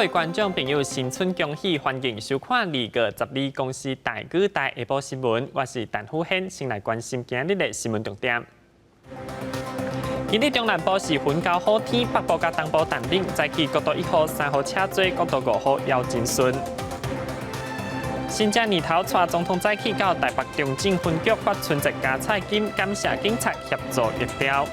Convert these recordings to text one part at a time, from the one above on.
各位观众朋友，新春恭喜！欢迎收看2月12公司大举台下晡新闻，我是陈富宪，先来关心今日的新闻重点。今日中南部是云高好天，北部甲东部淡冷，早起国道1号、3号车多，国道5号要真顺。新正年头，带总统早起到台北中正分局发春节加菜金，感谢警察协助疫调。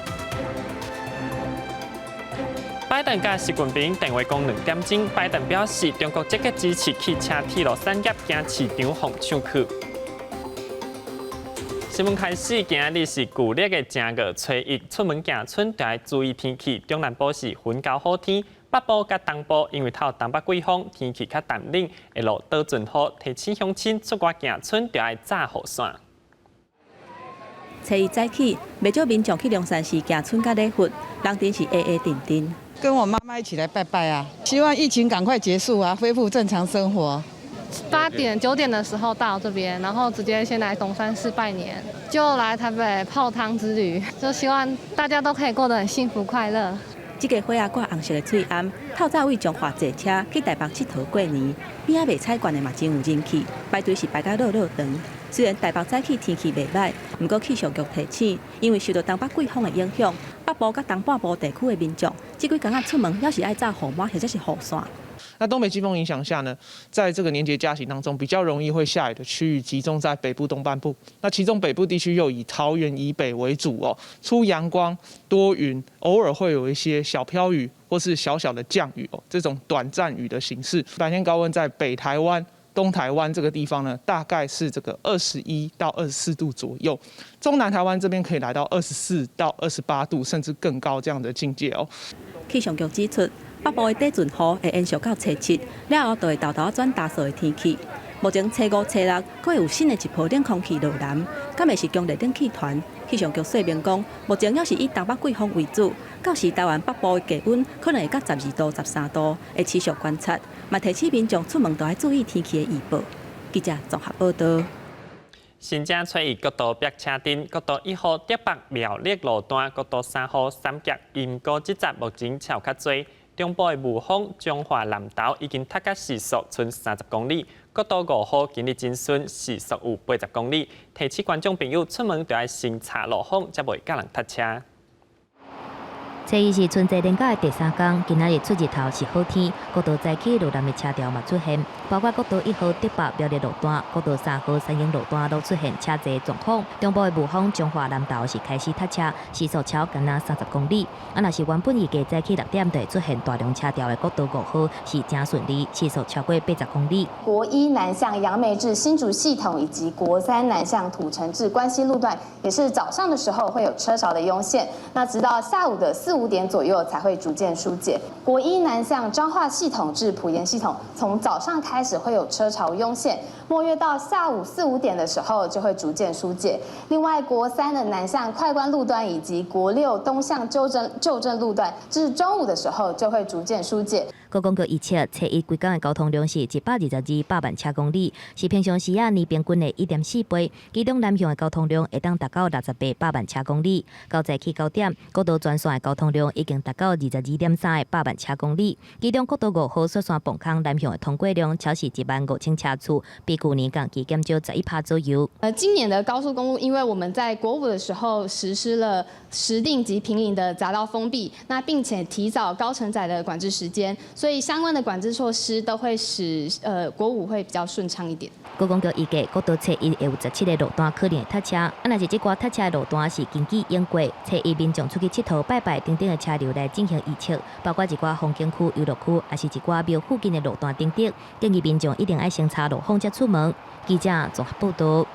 拜登甲习近平电话讲2点钟，拜登表示中国积极支持汽车铁路产业，惊市场逢抢去。新闻开始，今日是旧历的正月初1，出门行春就要注意天气。中南部是云高好天，北部甲东部因为透东北季风，天气较淡冷，会落倒阵雨。提醒乡亲出外行春就要扎雨伞。初1早起，不少民众去龙山寺行春甲礼佛，人真是定定。跟我妈妈一起来拜拜啊！希望疫情赶快结束啊，恢复正常生活。8点、9点的时候到这边，然后直接先来东山寺拜年，就来台北泡汤之旅，就希望大家都可以过得很幸福快乐。这个火啊挂红色的翠暗，透早为中华坐车去台北佚佗过年，边仔卖菜馆的嘛真有人气，排队是排甲热长。虽然台北早起天气袂歹，不过气象局提醒，因为受到东北季风的影响，北部甲东半部地区的民众，这几天出门要是爱扎雨帽或者是雨伞。那东北季风影响下呢，在这个年节假期当中，比较容易会下雨的区域集中在北部东半部。那其中北部地区又以桃园以北为主哦，出阳光多云，偶尔会有一些小飘雨或是小小的降雨哦，这种短暂雨的形式。白天高温在北台湾、东台湾这个地方呢，大概是这个21到24度左右；中南台湾这边可以来到24到28度，甚至更高这样的境界哦。气象局指出，北部的地阵雨会延续到初7，了后就会豆豆转大扫的天气。目前初5、初6，阁会有新的一波冷空气落南，敢会是强烈冷气团？气象局说明讲，目前还是以东北季风为主，到时台湾北部的低温可能会到12度、13度，会持续观察。嘛提醒民众出门都要注意天气的预报。记者综合报道。新正初1国道北车阵，国道1号竹北苗栗路段，国道3号三甲阴沟之站目前车较多。中部的雾峰、彰化南投已经达到时速剩30公里，国道5号今日真顺，时速有80公里。提醒观众朋友出门就要先查路况，才袂甲人塞车。初1是春节连假的第3天，今仔日出日头是好天，国道早起路南的车潮嘛出现，包括国道1号竹北苗栗路段、国道3号三营路段都出现车多状况。中部的雾峰、彰化南投是开始塞车，时速超敢若30公里。若是原本预计早起6点就会出现大量车潮的国道5号是真顺利，时速超过80公里。国1南向杨梅至新竹系统以及国3南向土城至关西路段，也是早上的时候会有车潮的涌现，那直到下午的4、5点左右才会逐渐疏解。国1南向彰化系统至埔盐系统，从早上开始会有车潮涌现，末约到下午4、5点的时候就会逐渐疏解。另外，国3的南向快关路段以及国6东向旧镇路段，至中午的时候就会逐渐疏解。高公局预测，初1规港的交通量是122万车公里，是平常时年平均的1.4倍。其中南向的交通量会当达到68万车公里。到早起9点，国道全线的交通量已经达到22.3万车公里。其中国道5号雪山崩坑南向的通过量超是15000车次，比去年同期减少11%左右。今年的高速公路，因为我们在国5的时候实施了实定及平林的匝道封闭，那并且提早高承载的管制时间。所以相关的管制措施都会使国5会比较顺畅一点。高公局预计国道初1会有17个路段可能会塞车，若是这寡塞车的路段是经济用过，初1民众出去佚佗拜拜等等的车流来进行预测，包括一寡风景区、游乐区，也是一寡庙附近的路段等等，建议民众一定要先查路况才出门。记者综合报道。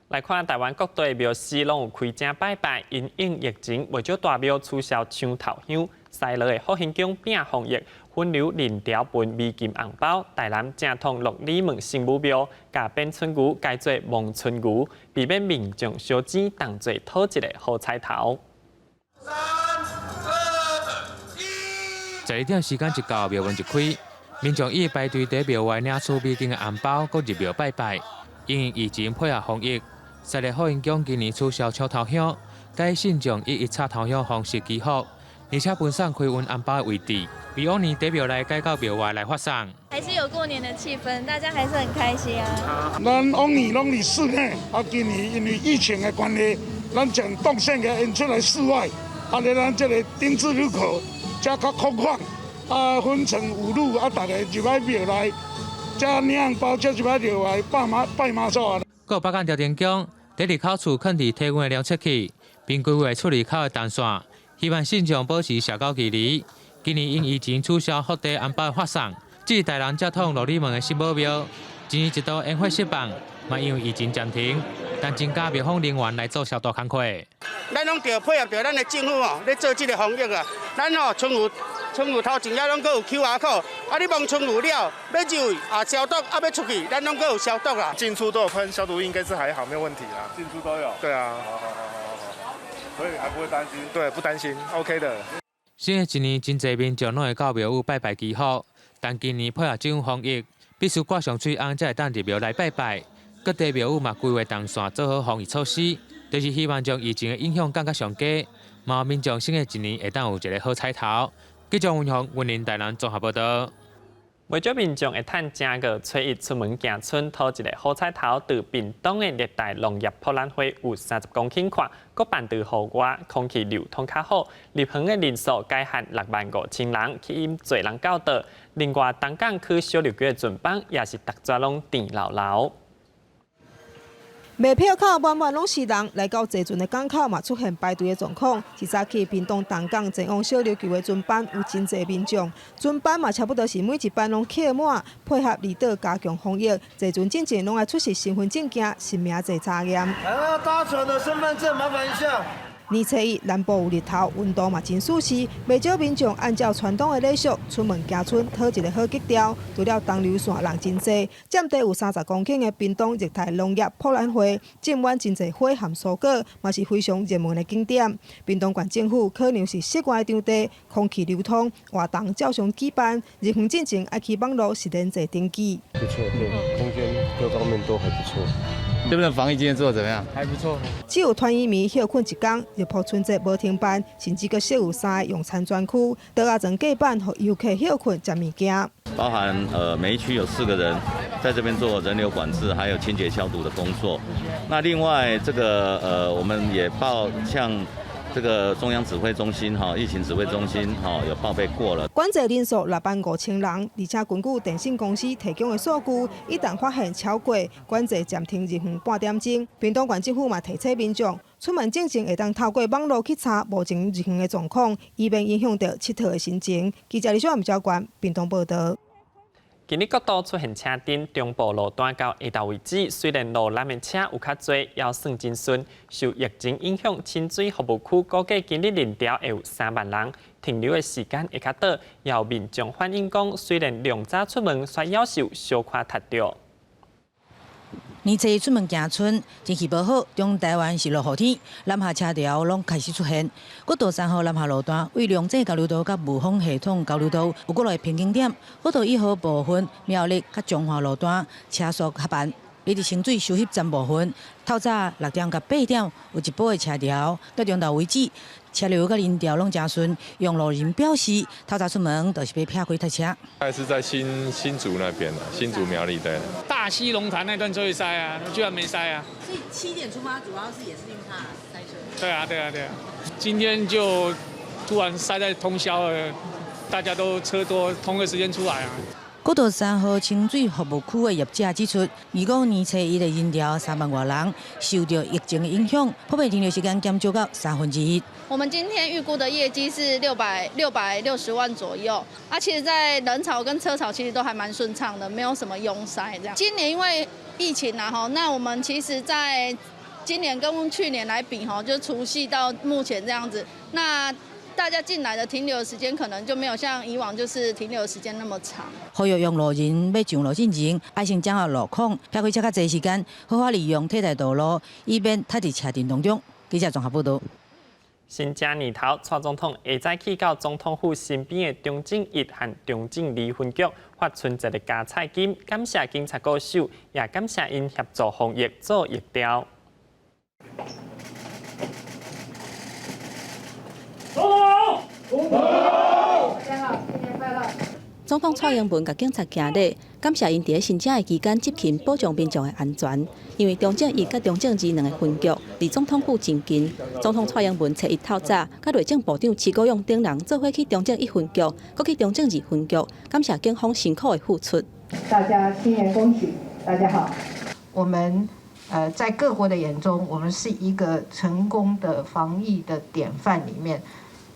来看台湾各地的庙寺拢有开正拜拜，因应疫情，为少大庙取消抢头香，西落的福兴宫拼防疫，分流人条分美金红包。台南正统6里门圣母庙，甲变春牛改做望春牛，避免民众烧钱当做讨一个好彩头。12点时间一到，庙门一开，民众以排队在庙外领取美金的红包，搁入庙拜拜。因疫情配合防疫，西丽福兴宫今年取消抢头香，改信众以一插头香方式祈福。而且分散开运红包的位置，比往年在庙内改到庙外来发送。还是有过年的气氛，大家还是很开心啊。咱往年拢伫室内，今年因为疫情的关系，咱将动线给引出来室外，咱这个丁字路口才较空旷，分成5路，大家入来庙内，才领红包，才入来庙外拜妈祖啊。各北港调查局在入口处放置体温的量测器，并规划出入口的动线，希望信众保持社交距离。今年因疫情取消福地红包的发送，至大人接通罗里门的新宝庙，前一度烟火释放，嘛因为疫情暂停，但增加庙方人员来做消毒工作。咱拢着配合着咱的政府哦，咧做这个防疫啊。咱哦，春雨头前遐拢阁有 QR code， 你望春雨了，要入位消毒，要出去，咱拢阁有消毒啦。进出都有喷消毒液，应该是还好，没有问题啦。进出都有。对啊。好，所以还不会担心。对，不担心 ，OK 的。新的一年，真侪民众拢会到庙宇拜拜祈福，但今年配合政府防疫，必须挂上水红才会当入庙来拜拜。各地庙宇嘛规划动线做好防疫措施，就是希望将疫情的影响降到上低，望民众新的一年会当有一个好彩头。记者文宏、云林台南综合报道。为咗民众会趁正月初一出门行村讨一个好彩头，từ屏东的热带农业博览会有30公顷宽，佮办伫户外，空气流通较好。入园的人数介限65000人，吸引侪人到岛。另外，东港区小六区的船帮也是逐座拢甜老老。卖票口满满拢是人，来到坐船的港口嘛出现排队的状况。一早起，屏东东港前往小琉球的船班有真侪民众，船班嘛差不多是每一班拢客满，配合离岛加强防疫，坐船进前拢爱出示身份证件、姓名做查验。想要搭船的身份证，麻烦一下。年初一南部有日头，温度嘛真舒适，不少民众按照传统的礼俗出门行村，讨一个好吉兆。除了东流线人真多，占地有30公顷的屏东热带农业博览会，浸满真侪花和蔬果，嘛是非常热门的景点。屏东县政府可能是室外场地，空气流通，活动照常举办。入园进前爱去网络实名制登记。不错，对，空间各方面都还不错。这边的防疫今天做得怎么样？还不错。只有团圆暝休困一天，日泊春节无停班，甚至阁设有3个用餐专区，倒下层隔板，予游客休困食物件。包含每一区有4个人在这边做人流管制，还有清洁消毒的工作。那另外这个我们也向这个中央指挥中心疫情指挥中心有报备过了。管制人数65000人，而且根据电信公司提供的数据，一旦发现超过，管制暂停入园半点钟。屏东县政府嘛提醒民众，出门进前会当透过网络去查目前入园的状况，以免影响到佚佗的心情。记者李小文、赵冠，屏东报道。今日各道出现车阵，中部路段到下昼为止。虽然路南的车有较多，也算真顺。受疫情影响，清水服务区估计今日人潮会有3万人，停留的时间会较短。也有民众反映讲，虽然量早出门，却夭寿小可踢着。年初出门行村，天气不好，中台湾是落雨天，南下车潮拢开始出现。国道3号南下路段为龙井交流道甲雾峰系统交流道有过来瓶颈点，国道1号部分苗栗甲中华路段车速较慢。你伫清水休息站部分，透早6点到8点有一波的车潮，到中昼为止，车流甲人潮拢真顺。用路人表示，透早出门就是被撇开塞车。还是在新竹那边新竹苗栗的。大溪龙潭那段最会塞啊，居然没塞啊。所以7点出发，主要是也是因为怕塞车。对啊。今天就突然塞在通宵了，大家都车多，同个时间出来啊。国道3号清水服务区的业者指出，预估年初一的人潮3万多人，受到疫情的影响，普遍停留时间减少到1/3。我们今天预估的业绩是660万左右，其实在人潮跟车潮其实都还蛮顺畅的，没有什么拥塞这样。今年因为疫情那我们其实在今年跟去年来比就除夕到目前这样子，那大家进来的停留时间可能就没有像以往就是停留时间那么长。呼吁用路人要上路进前，爱先掌握路况，撇开车较侪时间，好好利用替代道路，以免踏伫车阵当中。记者综合报道。新正年头，蔡总统下早起到总统府身边的中正1和中正2分局发春节的加菜金，感谢警察歌手，也感谢因协助防疫做疫调。大家好，新年快乐。总统蔡英文甲警察行礼，感谢因伫咧申请的期间执勤，保障民众的安全。因为中正一甲中正二两个分局离总统府真近，总统蔡英文初一透早，甲内政部长徐国勇等人做伙去中正一分局，搁去中正二分局，感谢警方辛苦的付出。大家新年恭喜，大家好。我们在各国的眼中，我们是一个成功的防疫的典范里面，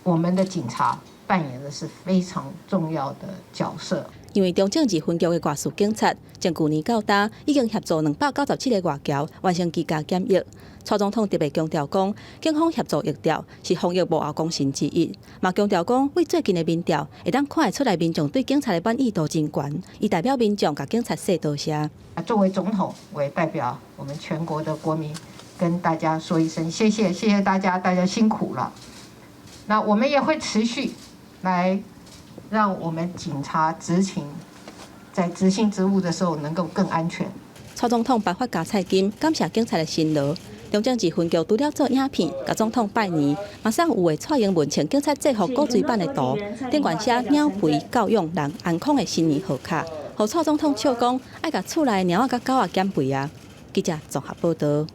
我们的警察扮演的是非常重要的角色。因为中正二分局的外事警察，从去年到今已经协助297个外侨完成居家检疫。蔡总统特别强调讲，警方协助疫调是防疫无后功臣之一。嘛强调讲，为最近的民调会当看得出来，民众对警察的满意度真高。伊代表民众甲警察说多谢。作为总统，我也代表我们全国的国民，跟大家说一声谢谢，谢谢大家，大家辛苦了。那我们也会持续来让我们警察执勤，在执行职务的时候能够更安全。蔡总统颁发加菜金，感谢警察的辛劳。中正二分局除了做影片，甲总统拜年，马上有的蔡英文穿警察制服古锥版的图，顶悬写鸟肥教养人安康的新年贺卡，互蔡总统笑讲爱甲厝内鸟仔甲狗仔减肥啊。记者综合报道。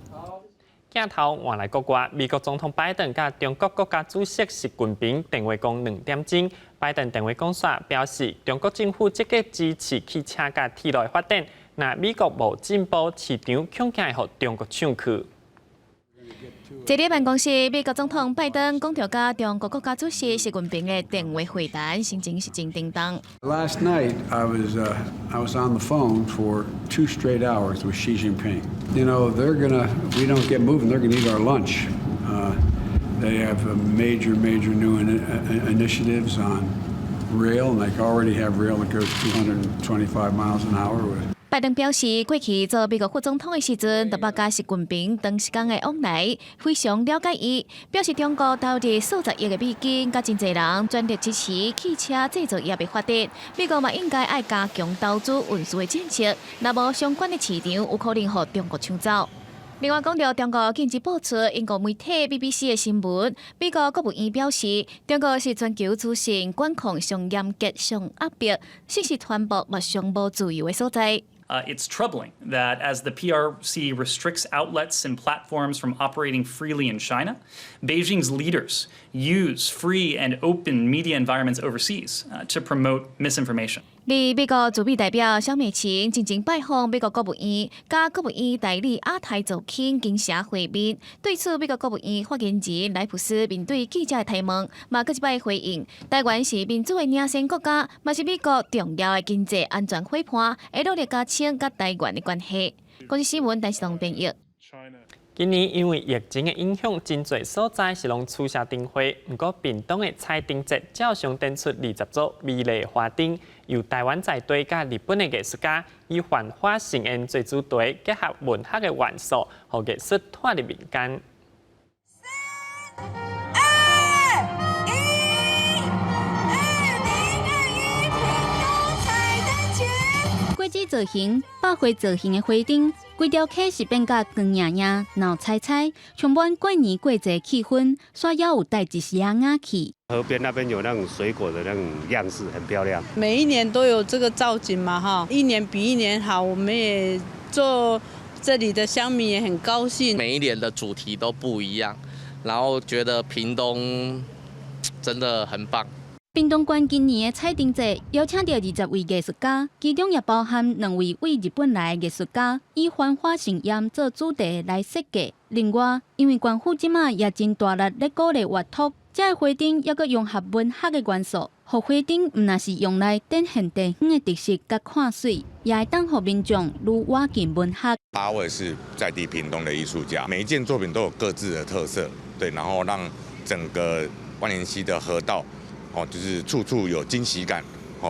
镜头换来国外，美国总统拜登甲中国国家主席习近平电话讲2点钟。拜登电话讲说，表示中国政府积极支持汽车甲铁路的发展，那美国无进步，市场恐惊会予中国抢去。在咧办公室，美国总统拜登讲到甲中国国家主席习近平的电话会谈，心情是真叮当。Last night, I was on the phone for 2 straight hours with Xi Jinping. You know, if we don't get moving, they're gonna eat our lunch. They have major new initiatives on rail, and they already have rail that goes 225 miles an hour. 拜登表示，过去做美国副总统的时阵，就捌甲习近平长时间的往来，非常了解伊。表示中国投入数十亿的美金，甲真侪人全力支持汽车制造业的发展。美国嘛应该爱加强投资运输的政策，若无相关的市场有可能予中国抢走。另外，讲到中国近日爆出英国媒体 BBC 的新闻，美国国务院表示，中国是全球资讯管控上严格、上压迫、信息传播嘛上无自由的所在。It's troubling that as the PRC restricts outlets and platforms from operating freely in China, Beijing's leaders use free and open media environments overseas to promote misinformation. 美国驻美代表萧美琴真正拜访美国国务院，甲国务院代理亚太驻青经社会面。对此，美国国务院发言人莱普斯面对记者的提问，嘛搁一摆回应：台湾是民主的领先国家，嘛是美国重要的经济安全伙伴，会努力加强甲台湾的关系。国际新闻，陈时龙编译。今年因为疫情的影响，真侪所在是拢取消灯会。不过，屏东的彩灯节照常展出20组美丽花灯，由台湾在地甲日本的艺术家以繁花盛宴做主题，结合文学的元素，让艺术踏入民间。果子造型、百花造型的花灯，规条溪是变甲光莹莹、闹彩彩，充满过年过节气氛，煞要有带一些雅气。河边那边有那种水果的那种样式，很漂亮。每一年都有这个造景嘛，哈，一年比一年好。我们也做这里的乡民也很高兴。每一年的主题都不一样，然后觉得屏东真的很棒。屏东县今年的彩灯节邀请到20位艺术家，其中也包含2位为日本来的艺术家，以繁花盛宴做主题来设计。另外，因为县府即马也真大力咧鼓励画图，这花灯也搁融合文学的元素，互花灯唔那是用来展现地方的特色甲看水，也会当互民众愈挖近文学。8位是在地屏东的艺术家，每一件作品都有各自的特色，对，然后让整个万年溪的河道。就是处处有惊喜感，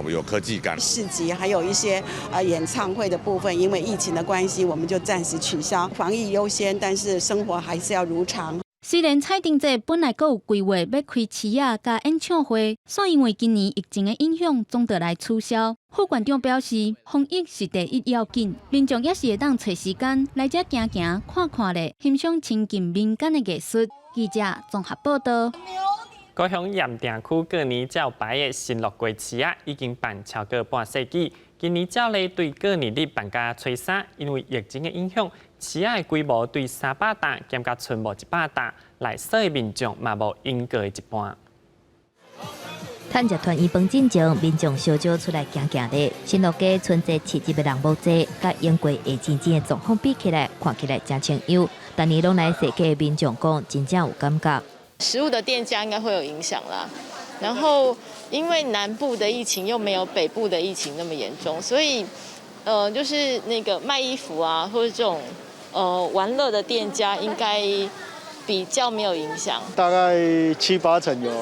有科技感。市集还有一些演唱会的部分，因为疫情的关系，我们就暂时取消，防疫优先，但是生活还是要如常。虽然彩灯节本来阁有规划要开市仔甲演唱会，煞因为今年疫情的影响，总得来取消。副馆长表示，防疫是第一要紧，民众也是会当找时间来这行行看看咧，欣赏亲近民间的艺术。记者综合报道。高雄盐埕區過年招牌嘅新樂季市啊，已經辦超過半世紀。今年照例對過年日辦假吹沙，因為疫情嘅影響，市啊嘅規模對300擔減到剩無100擔，來所有民眾嘛無應該一半。趁食團圓飯進前，民眾小少出來行行咧。新樂街春節市集嘅人無多，甲英國下前的狀況比起來，看起來真清幽。但年攏來設計嘅民眾講，真正有感覺。食物的店家應該會有影響啦。然後因為南部的疫情又沒有北部的疫情那麼嚴重，所以就是那個賣衣服啊，或者這種玩樂的店家應該比較沒有影響。大概7、8成有。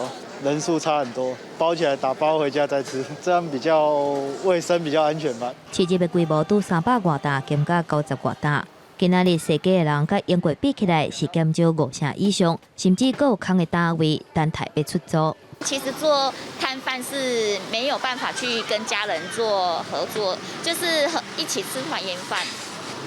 人數差很多，包起來打包回家再吃，這樣比較衛生、比較安全吧。市集的規模都300多擔，減到90多擔。今仔日設計的人甲英國比起來是減少5成以上，甚至還有空的單位等待被出租。其實做攤販是沒有辦法去跟家人做合作，就是一起吃團圓飯。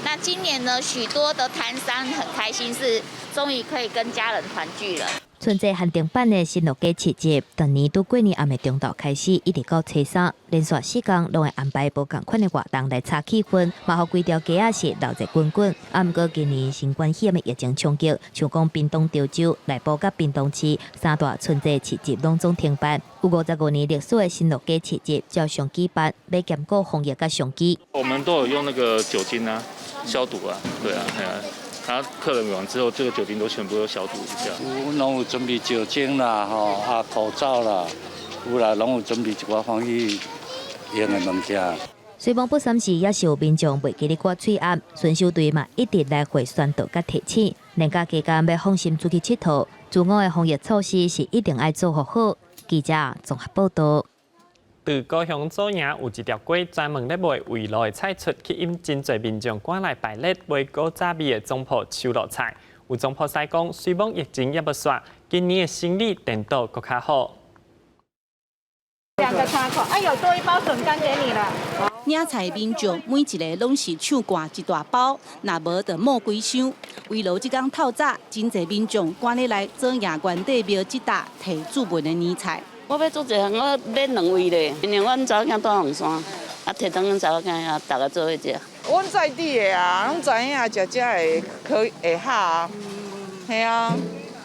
那今年呢，許多的攤商很開心，是終於可以跟家人團聚了。春節限定版的新樂街市集，當年都過年暗暝中晝開始，一直到初三，連續4天攏會安排無同款的活動來炒氣氛，嘛互規條街仔是鬧熱滾滾。啊，毋過今年新冠肺炎的疫情衝擊，像講屏東潮州、內埔甲屏東市3大春節市集攏總停辦。有55年歷史的新樂街市集照常舉辦，要兼顧防疫甲上機。我們都有用那個酒精啊，消毒啊，對啊，係啊。然後客人完之後，這個酒精都全部都消毒一下。攏有準備酒精啦，口罩啦，有啦，攏有準備一寡防疫用的物件。雖望不三時，也是有民眾袂記得掛嘴暗，巡守隊嘛一直來回宣導甲提醒，人家期間要放心出去佚佗，自我的防疫措施是一定要做好。記者綜合報道。từ高雄左營有一條街專門咧賣圍爐的菜出，吸引真濟民眾趕來排列買古早味的總鋪手路菜。有總鋪師講，雖望疫情也不煞，今年的生意顛倒更加好。2個叉口，有多一包筍乾給你了。領菜民眾每一個攏是手掛一大包，若無就摸幾箱。圍爐即天透早，真濟民眾趕咧來做夜關帝廟即搭提注文的年菜。我要做一項，我買2位咧，因為阮查某囝住紅山，啊，摕當阮查某囝啊，大家做伙食。阮在地的啊，拢知影食會會好啊，係啊，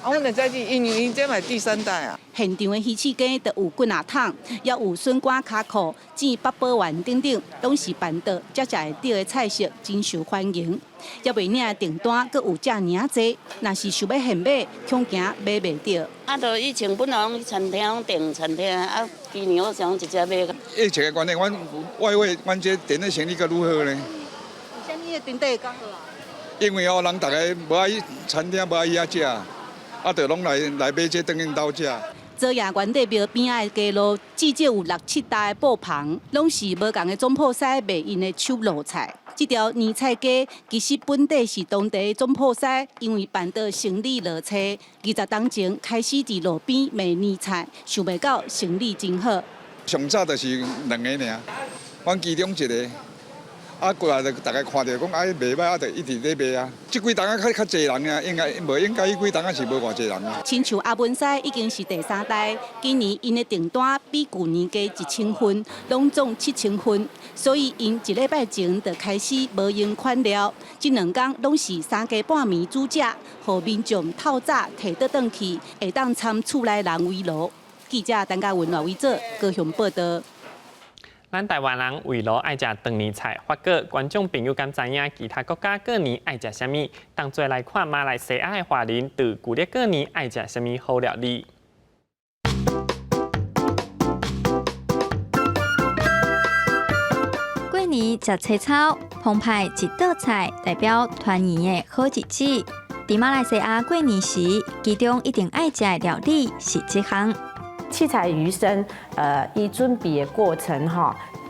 阮就在地，因為伊這嘛第3代啊。現場的魚翅羹就有滾仔湯，也有筍乾卡褲、煎八寶丸等等，攏是辦桌才食會到的菜色，真受歡迎。也袂領訂單，閣有遮爾濟，若是想要現買，恐驚買袂到。啊，就以前本來攏去餐廳攏訂餐廳，啊，今年我想直接買。疫情的關係，阮這店的生意閣如何呢？啥物的店底會較好啊？因為哦，人大家無愛餐廳，無愛遐食，啊，就攏來買這當因兜食。做夜關帝廟邊仔的街路，至少有6、7大布棚，攏是無共的總鋪師賣因的手路菜。這條年菜街其實本地是當地的總鋪師，因為辦桌生意落差，20年前開始佇路邊賣年菜，想袂到生意真好。上早就是2個爾，阮其中一個。啊，過來就大家看到講，哎，賣歹啊，就一直咧賣啊。這幾檔啊，較濟人啊，無應該幾檔啊是無偌濟人啊。親像阿文師已經是第3代，今年因的訂單比舊年加1000份，攏總7000份，所以因1禮拜前就開始無用款了。這2天攏是3更半暝煮食，互民眾透早提倒轉去，會當參厝內人圍爐。記者陳嘉文、羅偉做高雄報道。咱台灣人圍爐愛食長年菜，發覺觀眾朋友敢知影其他國家過年愛食啥物？同齊來看馬來西亞的華人對舊曆過年愛食啥物好料理。過年食青草，澎湃一道菜，代表團圓的好日子。喺馬來西亞過年時，其中一定愛食的料理是這項。七彩魚生，伊準備的過程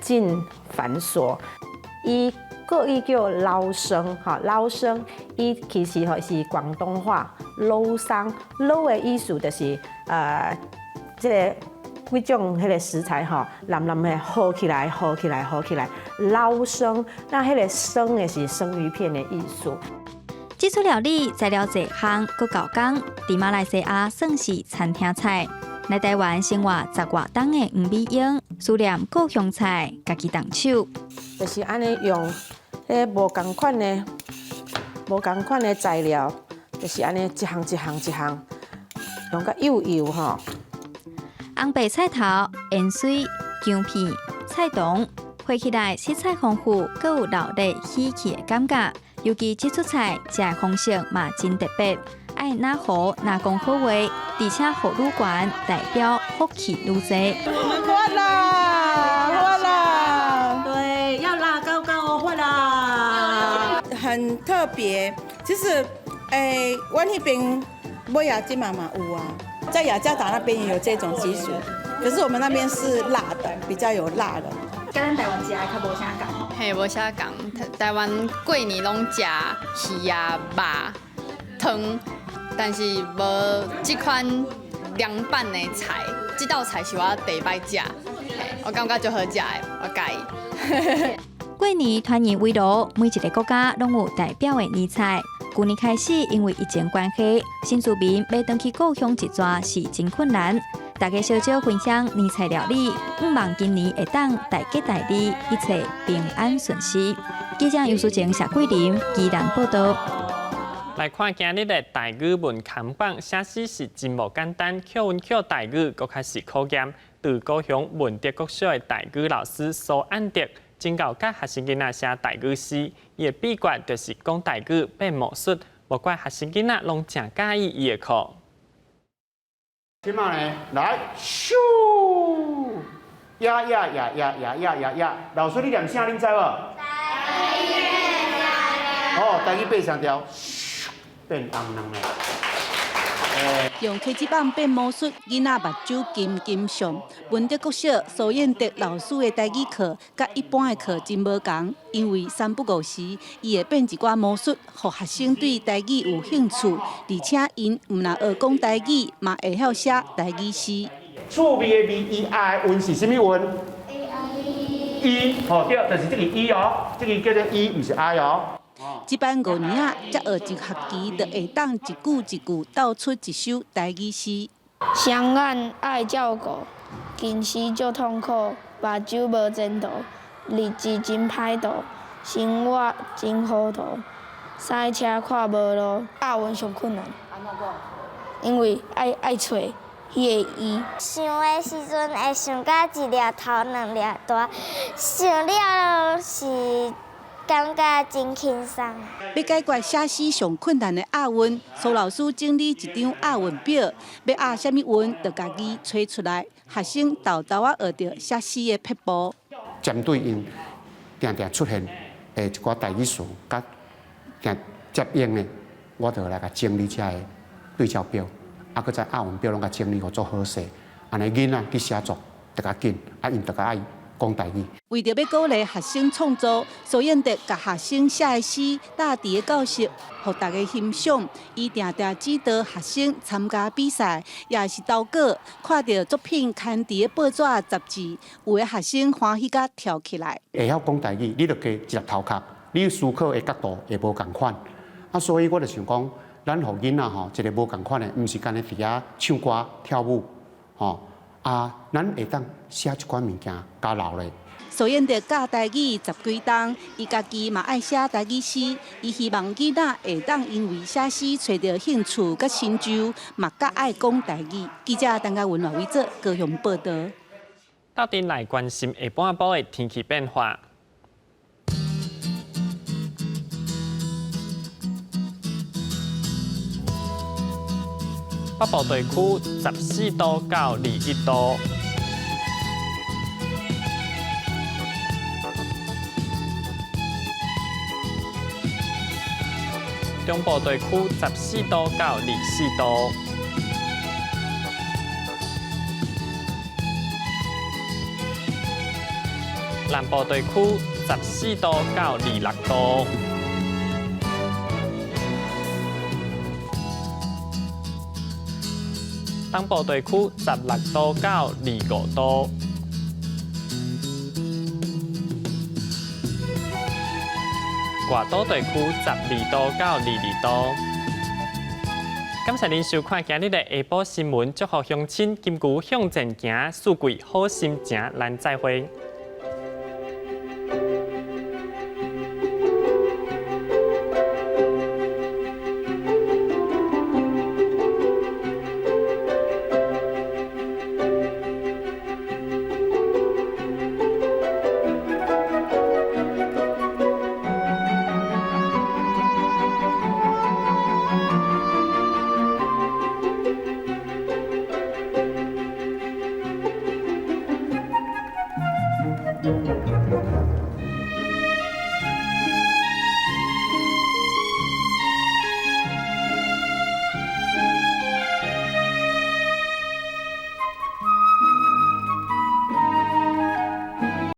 真繁瑣。伊叫撈生，撈生，伊其實是廣東話撈生，撈的意思就是即個幾種迄個食材腍腍的和起來，撈生，那迄個生的是生魚片的意思。這出料理材料濟項，佫夠工，喺馬來西亞算是餐廳菜。来台湾生活10外冬的吴美英，思念故乡菜，家己动手。就是安尼用迄无共款的材料，就是安尼一项用甲幼幼吼。红白菜头、盐水、姜片、菜汤，配起来色彩丰富，阁有老热喜气的感觉。尤其这出菜食的方式嘛真特别，爱拿好拿讲好话，而且火愈悬，代表福气愈多。发啦！对，要辣高高发啦！很特别，其实，我那边摩雅金妈妈有啊，在雅加达那边也有这种习俗，可是我们那边是辣的，比较有辣的。跟咱台湾食的较无啥共。嘿，无啥共。台湾过年拢食鱼啊、肉、汤，但是无这款凉拌的菜。这道菜是我第一摆食，我感觉就好食的，我介意。过年团圆围炉，每一个国家拢有代表的年菜。去年开始，因为疫情关系，新住民要回去故乡一抓是真困难。大家小少分享年菜料理，希望今年会当大吉大利，一切平安顺遂。记者尤淑晴、谢桂林宜兰报道。来看今日的台语文扛榜，写诗是真无简单，口文口台语，搁开始考验。từ高雄文德国小的台语老师苏安德，真教教学生囡仔写台语诗，伊的秘诀就是讲台语变魔术，无怪学生囡仔拢真介意伊的课。即马呢，来，咻，呀，老师你念啥？恁知无？台语哦，台语背上条，咻，变红人嘞。用科技棒变魔术，囡仔目睭金金上。文德国小苏燕德老师的台语课，甲一般的课真无同，因为3不5时，伊会变一寡魔术，互学生对台语有兴趣，而且因毋但学讲台语，嘛会晓写台语诗。趣味的味，伊爱的韵是啥物韵？伊，吼对，就是这个伊哦，这个叫做伊，毋是爱哦。这班5年啊，才学一学期，就会当一句一句道出一首台语诗。双眼爱照顾，近视足痛苦，目睭无前途，日子真歹度，生活真糊涂，塞车看无路，押韵上困难。因为爱找迄个伊。想的时阵会想到一粒头两粒大，想了是。感觉真轻松。要解决写诗上困难的押韵，苏老师整理一张押韵表，要押什么韵，就家己找出来。学生豆豆啊学着写诗的撇步。针对因常常出现一寡台语词，甲接应的，我就来甲整理遮个对照表，啊，搁在押韵表拢甲整理好做好势，安尼囡仔去写作得较紧，啊，因得较爱。讲台语，为着要鼓励学生创作，苏燕德甲学生写的诗搭伫个教室，互大家欣赏。伊定定指导学生参加比赛，也是投稿，看到作品刊伫个报纸杂志，有的学生欢喜甲跳起来。会晓讲台语，你着加一粒头壳，你思考的角度会无共款。啊，所以我就想讲，咱互囡仔吼，一个无共款的，毋是干咧伫遐唱歌跳舞，吼。啊，咱会当写一款物件加留咧。苏燕德教台语10几冬，伊家己嘛爱写台语诗，伊希望囡仔会当因为写诗找到兴趣甲成就，嘛较爱讲台语。记者陈嘉文来为做高雄报道。到底来关心下半部的天气变化。北部地区14度到21度，中部地区14度到24度，南部地区14度到26度。东部地区16度到25度，外岛地区12度到22度，感谢您收看今日的下晡新闻，祝福乡亲金牛向前行，富贵好心情，咱再会。